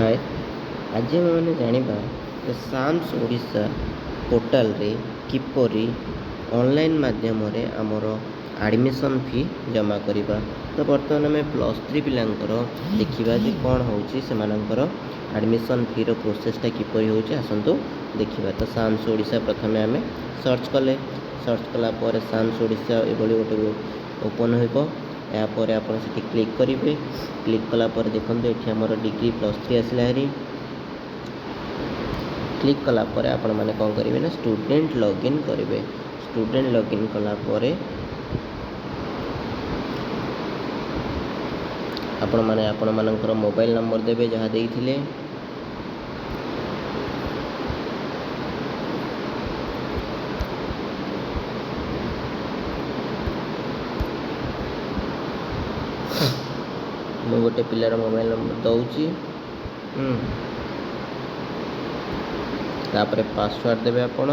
हाय आज आम मैंने जाना साम्स ओडिशा पोर्टाल रे किपरि ऑनलाइन माध्यम आमर एडमिशन फी जमा करवा। तो बर्तमान आम +3 पिलांकर देखा जे कौन होकर एडमिशन फी रो प्रोसेसटा किपरि होची आसंतु देखा। तो साम्स ओडिशा प्रथम आम सर्च कले कलापर साम्स ओडिशा एभली गोटे ओपन हो यापर आप क्लिक करेंगे। क्लिक कलापर देखो ये आम डिग्री +3 आसला हारी। क्लिक कलापर आपण मैंने कौन करेंगे ना स्टूडेंट लॉगिन करेंगे। स्टूडेंट लॉगिन कलापर आपण मैंने आपण मानकर मोबाइल नंबर देवे जहाँ देइथिले। मु गोटे पिलार मोबाइल नंबर दौची तापर पासवर्ड देवे आपण।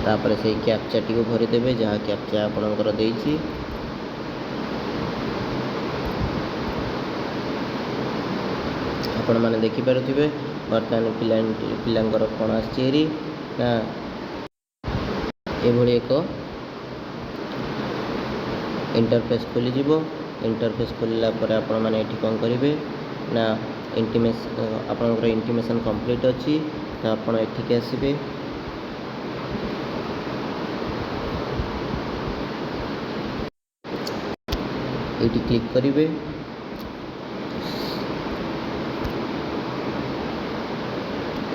तापर से कैप्चा टी भरी देवे जहाँ कैप्चा आपणकर देइछि। आपण मैंने देखिपे बर्तमान पिलांकर कौन आसरी ना ये एक इंटरफेस खोली। इंटरफेस खोलला आपण मैंने कौन करेंगे ना इंटीमेशन कंप्लीट अच्छी। तो आपड़ एठिक आसबे ये क्लिक करेंगे।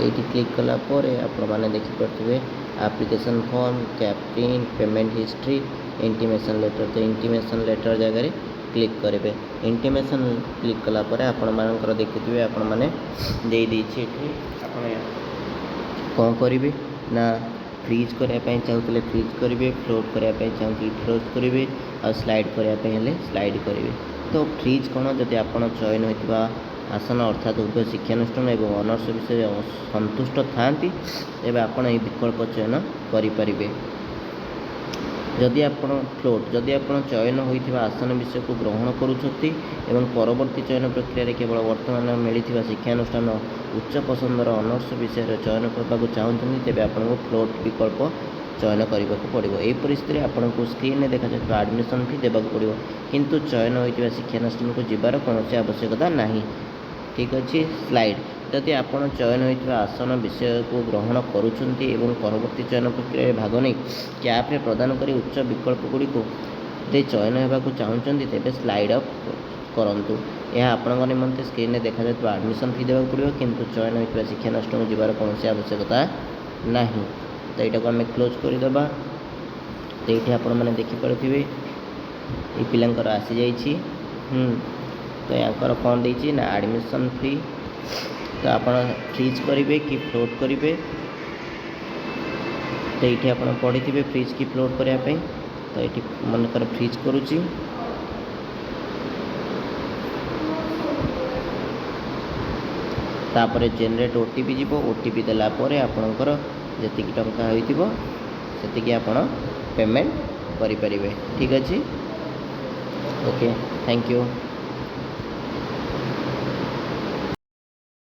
ये क्लिक कलापर आपण मैंने देखिपे एप्लिकेशन फॉर्म कैप्टिन पेमेंट हिस्ट्री इंटीमेशन लेटर। तो इंटीमेशन लेटर जगह क्लिक करेंगे। इंटीमेशन क्लिक कलापर आपण मानकर देखिए आपण मैंने दे दीजिए कौन करेंगे ना फ्रीज करने चाहते फ्रीज करेंगे, फ्लोट करने चाहते फ्लोट करेंगे और स्लाइड करने स्लाइड करेंगे। तो फ्रीज कौन जब आप चयन होता आसन अर्थात उभय शिक्षानुष्ठान और ऑनर्स विषय सन्तुष्ट था तेज आपड़ ये विकल्प चयन करें। जदि आप फ्लोट जदि आप चयन होता आसन विषय को ग्रहण करुँच परवर्ती चयन प्रक्रिया केवल वर्तमान मिलता शिक्षानुष्ठान उच्च पसंदर ऑनर्स विषय चयन करने चाहते तेज आपको फ्लोट विकल्प चयन करने को पड़ो। यही परिस्थिति में आपको स्क्रीन में देखा जाता एडमिशन फी देवाक पड़ो किंतु चयन होता शिक्षानुष्ठान को जीवार कौन आवश्यकता नहीं। ठीक अच्छे स्लाइड जदि आप चयन होता आसन विषय को ग्रहण करुँच परवर्ती चयन प्रक्रिया भाग नहीं कैप्रे प्रदान कर उच्च विकल्प गुड़िक चयन होगा चाहते तेज स्लाइड अप करूँ। यह आपण निमंते स्क्रीन में देखा जाता एडमिशन फी देवाक पड़ो किंतु चयन होता शिक्षानुष्ठान को जीवार कौन आवश्यकता नहीं। तो यहाँ को आम क्लोज करदे। तो ये आपने देखिपे ये पिलांकर आसी जाइए। तो यहाँ कौन देती ना एडमिशन फी। तो आप फ्रीज करेंगे कि फ्लोट करेंगे। तो ये आप पढ़ी थे फ्रीज कि फ्लोट करने। तो ये मनकर फ्रीज करुच्ची। तापर जेनरेट ओटीपी जीव ओटीपी देलापर आपणकर जी टंका होती आप पेमेंट करें। ठीक अच्छे ओके थैंक यू।